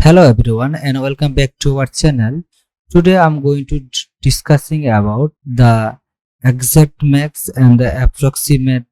Hello everyone and welcome back to our channel. Today I'm going to discussing about the exact match and the approximate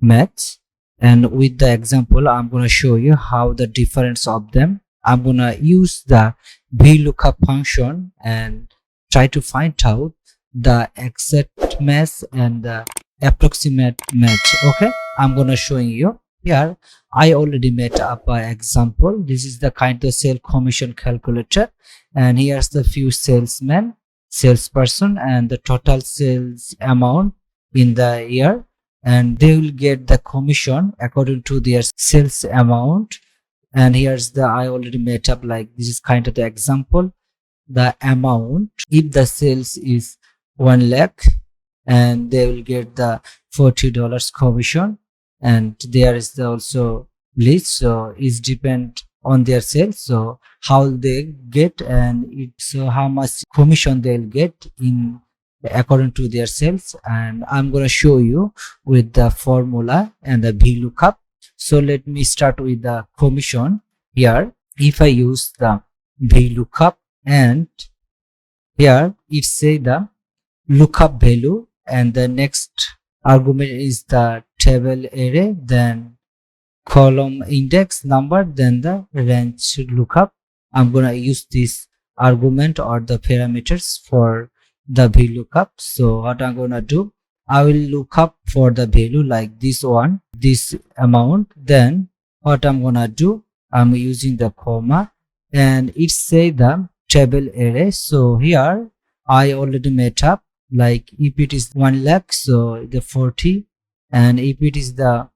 match, and with the example I'm going to show you how the difference of them. I'm going to use the VLOOKUP function and try to find out the exact match and the approximate match. Okay, I'm going to showing you here. I already made up an example. This is the kind of sale commission calculator, and here's the few salesperson, and the total sales amount in the year, and they will get the commission according to their sales amount. And here's the I already made up, like this is kind of the example. The amount, if the sales is 1 lakh, and they will get the $40 commission, and there is the also list, so it's depend on their sales, so how they get, and so how much commission they'll get in according to their sales. And I'm going to show you with the formula and the VLOOKUP. So let me start with the commission. Here if I use the VLOOKUP, and here it say the lookup value, and the next argument is the table array, then column index number, then the range lookup. I'm gonna use this argument or the parameters for the VLOOKUP. So what I'm gonna do, I will look up for the value like this one, this amount. Then what I'm gonna do, I'm using the comma, and it say the table array. So here I already made up, like if it is 1 lakh, so the 40, and if it is the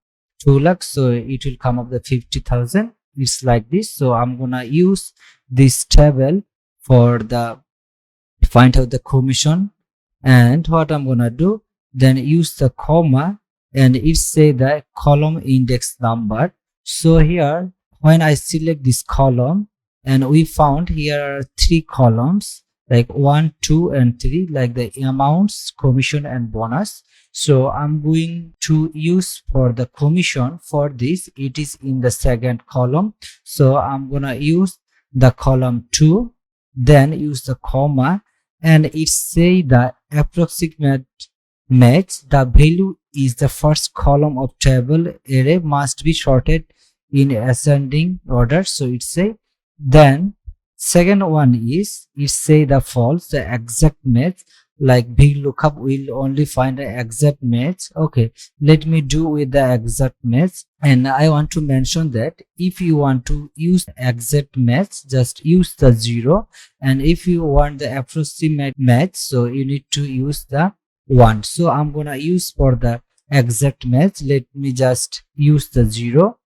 2 lakhs, so it will come up the 50,000. It's like this. So I'm gonna use this table for the find out the commission. And what I'm gonna do, then use the comma, and it say the column index number. So here when I select this column, and we found here are 3 columns, like 1, 2 and 3, like the amounts, commission and bonus. So I'm going to use for the commission. For this, it is in the second column, so I'm gonna use the column 2, then use the comma, and it say the approximate match. The value is the first column of table array must be sorted in ascending order. So it say, then second one is, it say the false, the exact match, like VLOOKUP will only find the exact match. Okay, let me do with the exact match. And I want to mention that if you want to use exact match, just use the 0, and if you want the approximate match, so you need to use the 1. So I'm gonna use for the exact match. Let me just use the 0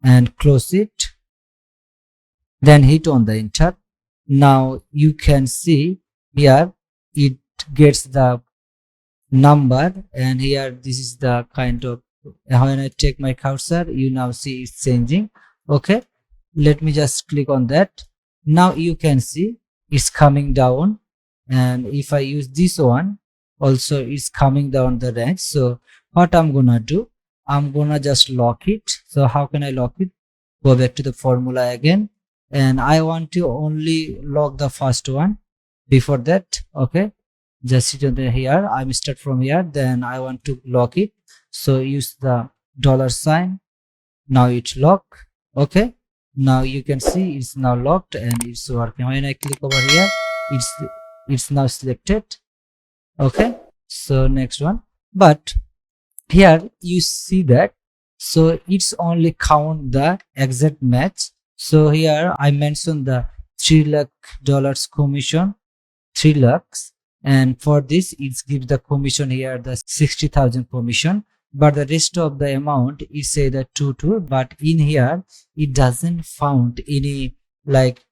and close it, then hit on the enter. Now you can see here it gets the number, and here this is the kind of, when I take my cursor, you now see it's changing. Okay, let me just click on that. Now you can see it's coming down, and if I use this one also, it's coming down the range. So what I'm gonna do, I'm gonna just lock it. So how can I lock it? Go back to the formula again, and I want to only lock the first one. Before that, okay, just sit on the here, I'm start from here, then I want to lock it, so use the $sign. Now it's lock. Okay, now you can see it's now locked and it's working. When I click over here, it's now selected. Okay, so next one, but here you see that, so it's only count the exact match. So here I mentioned the $3 lakh commission, 3 lakhs, and for this it gives the commission here the 60,000 commission, but the rest of the amount it say the 2, but in here it doesn't found any like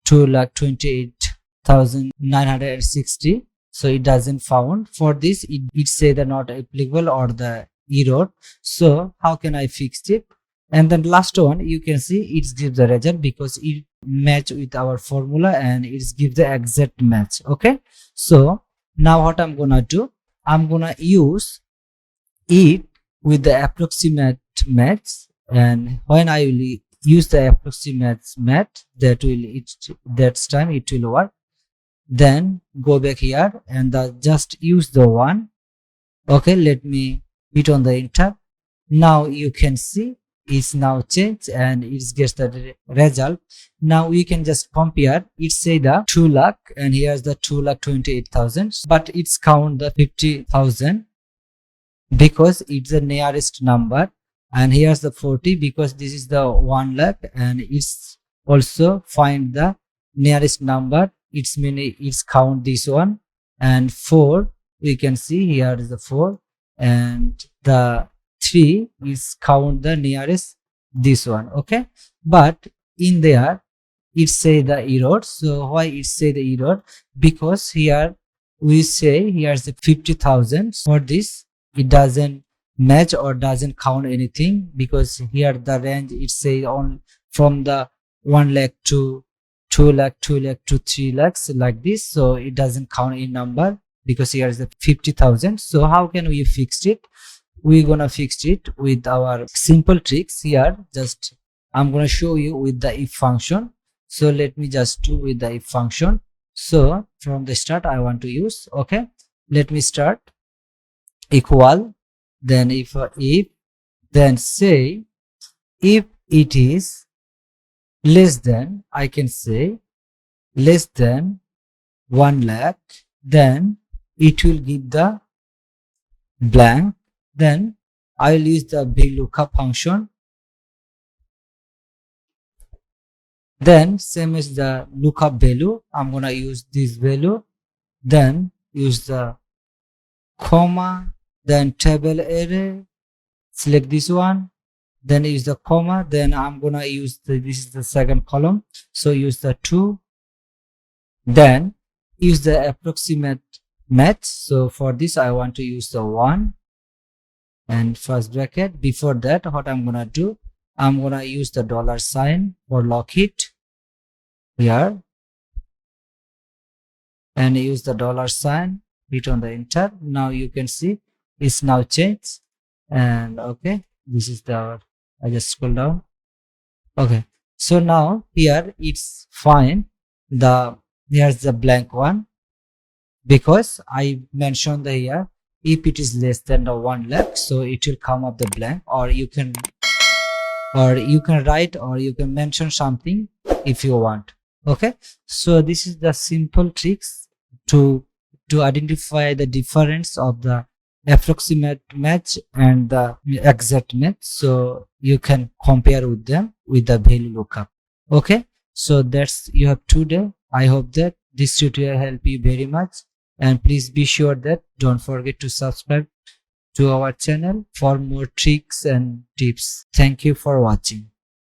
2,28,960. so it doesn't found. For this it say the not applicable or the error. So how can I fix it? And then last one, you can see it gives the result because it match with our formula and it gives the exact match. Okay, so now what I'm gonna do, I'm gonna use it with the approximate match, and when I will use the approximate match. That's time it will work. Then go back here and just use the one. Okay, let me hit on the enter. Now you can see it's now changed and it gets the result. Now we can just compare. It say the 2 lakh and here's the 2,28,000, but it's count the 50,000 because it's the nearest number, and here's the 40 because this is the 1 lakh, and it's also find the nearest number. It's mean it's count this one, and 4 we can see here is the 4, and the 3 is count the nearest this one. Okay, but in there it say the error. So why it say the error? Because here we say here's the 50,000. For this it doesn't match or doesn't count anything, because here the range it say on from the 1 lakh to 2 lakh, 2 lakh to 3 lakhs like this. So it doesn't count in number because here is the 50,000. So how can we fix it? We're gonna fix it with our simple tricks here. Just I'm gonna show you with the if function. So let me just do with the if function. So from the start I want to use, okay, let me start equal, then if then say if it is less than, I can say less than 1 lakh, then it will give the blank. Then I will use the VLOOKUP function. Then same as the lookup value, I'm gonna use this value. Then use the comma, then table array, select this one, then use the comma, then I'm gonna use this is the second column, so use the 2, then use the approximate match. So for this I want to use the 1 and first bracket. Before that, what I'm gonna do, I'm gonna use the $sign for lock it here and use the $sign, hit on the enter. Now you can see it's now changed, and okay, this is the, I just scroll down. Okay, so now here it's fine. Here's the blank one, because I mentioned the here if it is less than the 1 lakh, so it will come up the blank, or you can write, or you can mention something if you want. Okay, so this is the simple tricks to identify the difference of the approximate match and the exact match, so you can compare with them with the VLOOKUP. Okay, so that's you have today. I hope that this tutorial help you very much, and please be sure that don't forget to subscribe to our channel for more tricks and tips. Thank you for watching.